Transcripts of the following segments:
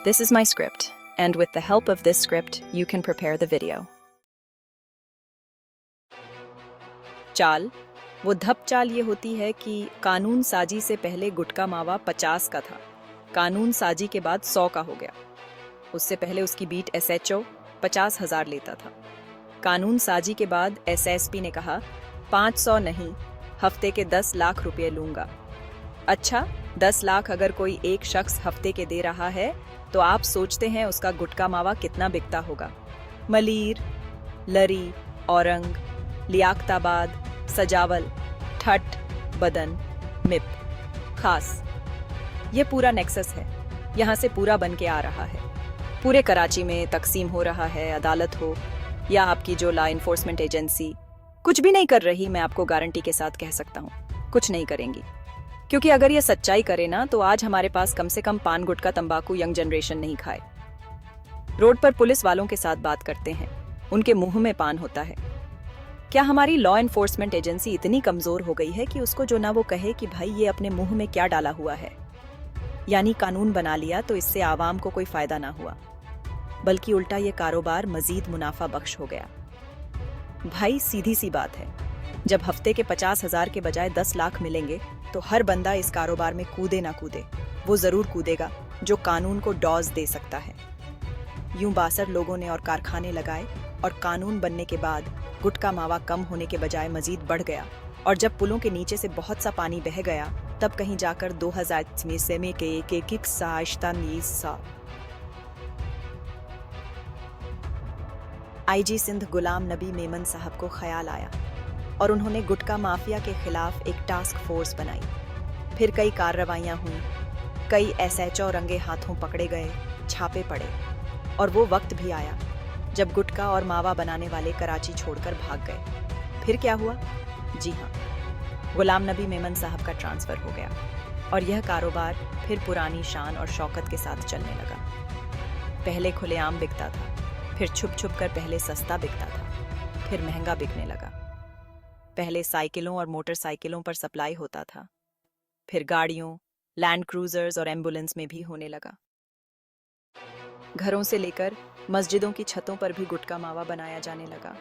This is my script, and with the help of this script, you can prepare the video. चाल वो धप चाल ये होती है कि कानून साजी से पहले गुटका मावा 50 का था, कानून साजी के बाद 100 का हो गया। उससे पहले उसकी बीट एसएचओ 50,000 लेता था। कानून साजी के बाद एसएसपी ने कहा 500 नहीं, हफ्ते के 10 लाख रुपए लूंगा। अच्छा, 10 लाख अगर कोई एक शख्स हफ्ते के दे रहा है तो आप सोचते हैं उसका गुटका मावा कितना बिकता होगा। मलीर, लरी, औरंग, लियाकताबाद, सजावल, ठट, बदन, मिप, खास, ये पूरा नेक्सस है। यहाँ से पूरा बन के आ रहा है। पूरे कराची में तकसीम हो रहा है, अदालत हो या आपकी जो लॉ इन्फोर्समेंट एजेंसी कुछ भी नहीं कर रही। मैं आपको गारंटी के साथ कह सकता हूँ, कुछ नहीं करेंगी। क्योंकि अगर ये सच्चाई करे ना तो आज हमारे पास कम से कम पान गुटका तंबाकू यंग जनरेशन नहीं खाए। रोड पर पुलिस वालों के साथ बात करते हैं, उनके मुंह में पान होता है। क्या हमारी लॉ एनफोर्समेंट एजेंसी इतनी कमजोर हो गई है कि उसको जो ना वो कहे कि भाई ये अपने मुंह में क्या डाला हुआ है? यानी कानून बना लिया तो इससे आवाम को कोई फायदा ना हुआ, बल्कि उल्टा ये कारोबार मजीद मुनाफा बख्श हो गया। भाई सीधी सी बात है, जब हफ्ते के 50,000 के बजाय 10 लाख मिलेंगे तो हर बंदा इस कारोबार में कूदे ना कूदे, वो जरूर कूदेगा जो कानून को डॉज दे सकता है। यूं 62 लोगों ने और कारखाने लगाए और कानून बनने के बाद गुटका मावा कम होने के बजाय मजीद बढ़ गया। और जब पुलों के नीचे से बहुत सा पानी बह गया तब कहीं जाकर 2000 में से में के एक सा आईजी सिंध गुलाम नबी मेमन साहब को ख्याल आया और उन्होंने गुटका माफिया के खिलाफ एक टास्क फोर्स बनाई। फिर कई कार्रवाइयां हुई, कई एसएचओ रंगे हाथों पकड़े गए, छापे पड़े। और वो वक्त भी आया जब गुटका और मावा बनाने वाले कराची छोड़कर भाग गए। फिर क्या हुआ? जी हाँ, गुलाम नबी मेमन साहब का ट्रांसफर हो गया और यह कारोबार फिर पुरानी शान और शौकत के साथ चलने लगा। पहले खुलेआम बिकता था, फिर छुप छुप कर पहले सस्ता बिकता था, फिर महंगा बिकने लगा। पहले साइकिलों और मोटरसाइकिलों पर सप्लाई होता था, फिर गाड़ियों, लैंड क्रूजर्स और एम्बुलेंस में भी होने लगा। घरों से लेकर मस्जिदों की छतों पर भी गुटका मावा बनाया जाने लगा।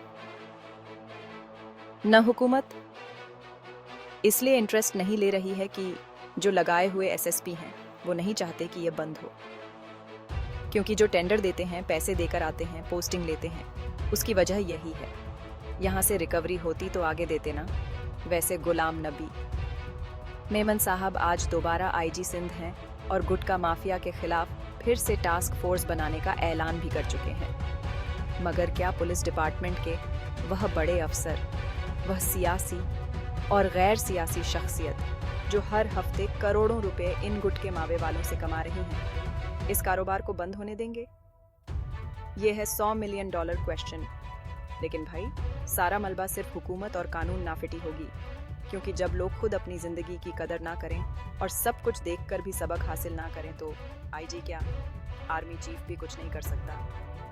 न हुकूमत इसलिए इंटरेस्ट नहीं ले रही है कि जो लगाए हुए एसएसपी हैं वो नहीं चाहते कि यह बंद हो, क्योंकि जो टेंडर देते हैं, पैसे देकर आते हैं, पोस्टिंग लेते हैं, उसकी वजह यही है। यहाँ से रिकवरी होती तो आगे देते ना। वैसे गुलाम नबी मेमन साहब आज दोबारा आईजी सिंध हैं और गुटका माफिया के खिलाफ फिर से टास्क फोर्स बनाने का ऐलान भी कर चुके हैं। मगर क्या पुलिस डिपार्टमेंट के वह बड़े अफसर, वह सियासी और गैर सियासी शख्सियत जो हर हफ्ते करोड़ों रुपए इन गुटके मावे वालों से कमा रही हैं, इस कारोबार को बंद होने देंगे? ये है $100 मिलियन क्वेश्चन। लेकिन भाई, सारा मलबा सिर्फ हुकूमत और कानून नाफिटी होगी, क्योंकि जब लोग खुद अपनी जिंदगी की कदर ना करें और सब कुछ देखकर भी सबक हासिल ना करें तो आईजी क्या, आर्मी चीफ भी कुछ नहीं कर सकता।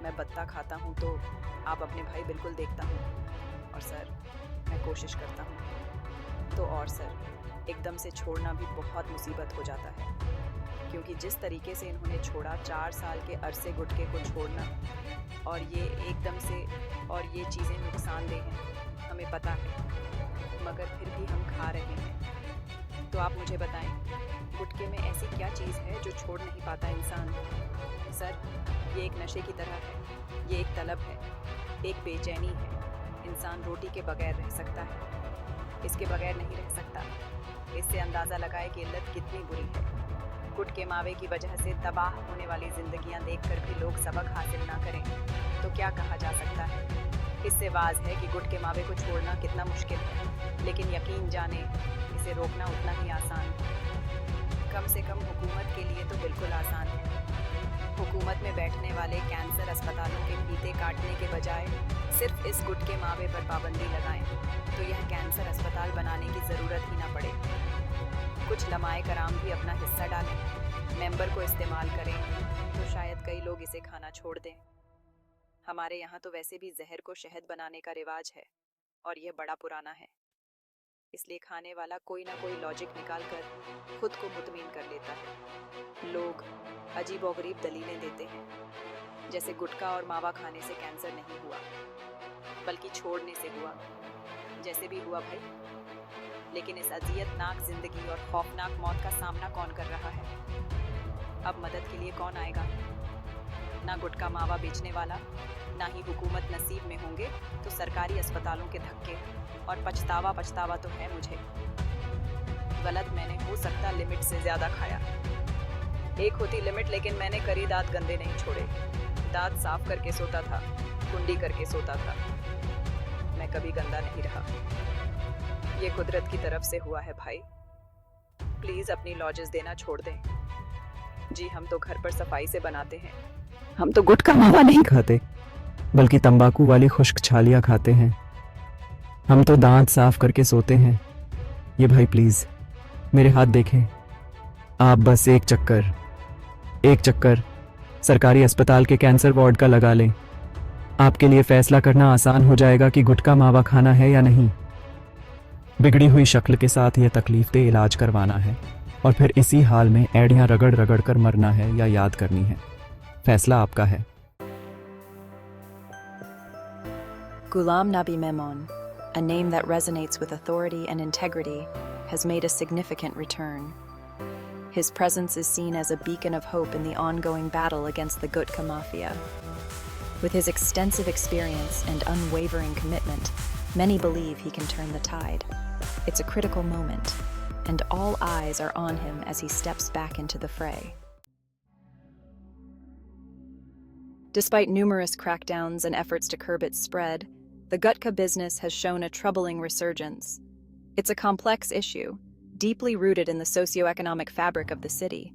मैं बत्ता खाता हूँ तो आप अपने भाई बिल्कुल देखता हूँ, और सर मैं कोशिश करता हूँ तो, और सर एकदम से छोड़ना भी बहुत मुसीबत हो जाता है, क्योंकि जिस तरीके से इन्होंने छोड़ा, 4 साल के अरसे गुटके को छोड़ना और ये एकदम से, और ये चीज़ें नुकसानदेह हैं, हमें पता है, मगर फिर भी हम खा रहे हैं। तो आप मुझे बताएं, गुटके में ऐसी क्या चीज़ है जो छोड़ नहीं पाता इंसान? सर, ये एक नशे की तरह है, ये एक तलब है, एक बेचैनी है। इंसान रोटी के बगैर रह सकता है, इसके बगैर नहीं रह सकता। इससे अंदाज़ा लगाए कि इल्लत कितनी बुरी है। गुटके मावे की वजह से तबाह होने वाली जिंदगियां देखकर भी लोग सबक हासिल ना करें तो क्या कहा जा सकता है? इससे वाज है कि गुटके मावे को छोड़ना कितना मुश्किल है, लेकिन यकीन जाने इसे रोकना उतना ही आसान। कम से कम हुकूमत के लिए तो बिल्कुल आसान है। हुकूमत में बैठने वाले कैंसर अस्पतालों के फीते काटने के बजाय सिर्फ इस गुटके मावे पर पाबंदी लगाएं तो यह कैंसर अस्पताल बनाने की ज़रूरत ही ना पड़े। कुछ लमाए कराम भी अपना हिस्सा डालें, मेंबर को इस्तेमाल करें तो शायद कई लोग इसे खाना छोड़ दें। हमारे यहाँ तो वैसे भी जहर को शहद बनाने का रिवाज है और यह बड़ा पुराना है, इसलिए खाने वाला कोई ना कोई लॉजिक निकाल कर खुद को मुतमिन कर लेता है। लोग अजीबोगरीब दलीलें देते हैं, जैसे गुटखा और मावा खाने से कैंसर नहीं हुआ, बल्कि छोड़ने से हुआ। जैसे भी हुआ भाई, लेकिन इस अजियतनाक जिंदगी और खौफनाक मौत का सामना कौन कर रहा है? अब मदद के लिए कौन आएगा? ना गुटखा मावा बेचने वाला, ना ही हुकूमत नसीब में होंगे तो सरकारी अस्पतालों के धक्के। और पछतावा तो है मुझे। गलत मैंने हो सकता लिमिट से ज्यादा खाया। एक होती लिमिट, लेकिन मैंने करी दांत गंदे नहीं छोड़े। दांत साफ करके सोता था, कुंडी करके सोता था। मैं कभी गंदा नहीं रहा। ये कुदरत की तरफ से हुआ है भाई। प्लीज अपनी लॉजेस देना छोड़ दें। जी हम तो घर पर सफाई से बनाते हैं। हम तो गुटखा मावा नहीं खाते, बल्कि तंबाकू वाली खुश्क छालियां खाते हैं। हम तो दांत साफ करके सोते हैं। ये भाई प्लीज मेरे हाथ देखें। आप बस एक चक्कर सरकारी अस्पताल के कैंसर वार्ड का लगा लें। आपके लिए फैसला करना आसान हो जाएगा कि गुटखा मावा खाना है या नहीं। बिगड़ी हुई शक्ल के साथ यह तकलीफदेह इलाज करवाना है और फिर इसी हाल में एड़ियां रगड़ रगड़ कर मरना है या याद करनी है। फैसला आपका है। Ghulam Nabi Memon, a name that resonates with authority and integrity, has made a significant return. His presence is seen as a beacon of hope in the ongoing battle against the Gutka Mafia. With his extensive experience and unwavering commitment, many believe he can turn the tide. It's a critical moment, and all eyes are on him as he steps back into the fray. Despite numerous crackdowns and efforts to curb its spread, the Gutka business has shown a troubling resurgence. It's a complex issue, deeply rooted in the socioeconomic fabric of the city.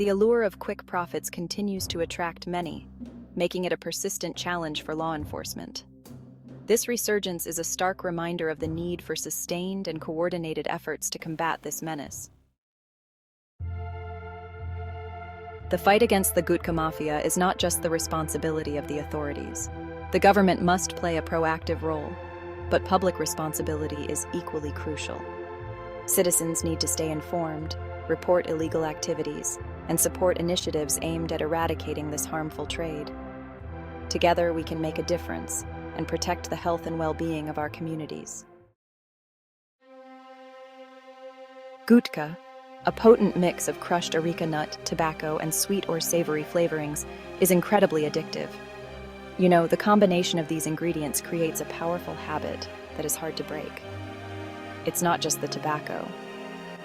The allure of quick profits continues to attract many, making it a persistent challenge for law enforcement. This resurgence is a stark reminder of the need for sustained and coordinated efforts to combat this menace. The fight against the Gutka Mafia is not just the responsibility of the authorities. The government must play a proactive role, but public responsibility is equally crucial. Citizens need to stay informed, report illegal activities, and support initiatives aimed at eradicating this harmful trade. Together, we can make a difference and protect the health and well-being of our communities. Gutka, a potent mix of crushed areca nut, tobacco, and sweet or savory flavorings, is incredibly addictive. You know, the combination of these ingredients creates a powerful habit that is hard to break. It's not just the tobacco,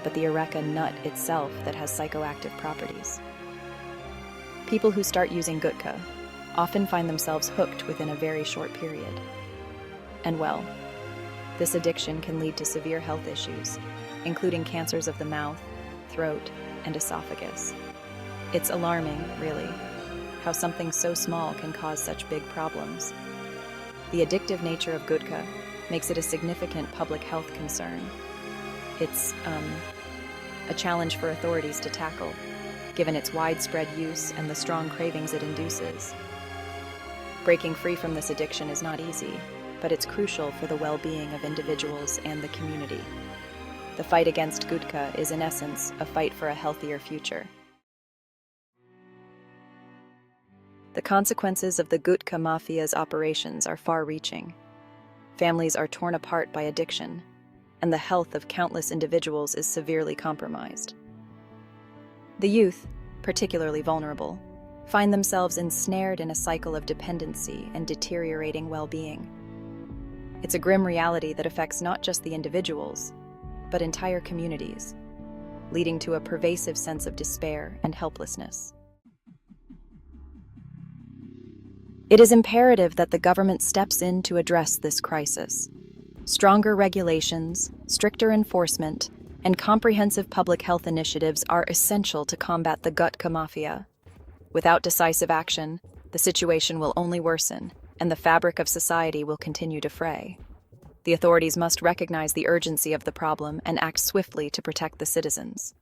but the areca nut itself that has psychoactive properties. People who start using gutka often find themselves hooked within a very short period. And well, this addiction can lead to severe health issues, including cancers of the mouth, throat, and esophagus. It's alarming, really, how something so small can cause such big problems. The addictive nature of gutka makes it a significant public health concern. It's a challenge for authorities to tackle, given its widespread use and the strong cravings it induces. Breaking free from this addiction is not easy, but it's crucial for the well-being of individuals and the community. The fight against gutka is, in essence, a fight for a healthier future. The consequences of the Gutka Mafia's operations are far-reaching. Families are torn apart by addiction, and the health of countless individuals is severely compromised. The youth, particularly vulnerable, find themselves ensnared in a cycle of dependency and deteriorating well-being. It's a grim reality that affects not just the individuals, but entire communities, leading to a pervasive sense of despair and helplessness. It is imperative that the government steps in to address this crisis. Stronger regulations, stricter enforcement, and comprehensive public health initiatives are essential to combat the Gutka Mafia. Without decisive action, the situation will only worsen, and the fabric of society will continue to fray. The authorities must recognize the urgency of the problem and act swiftly to protect the citizens.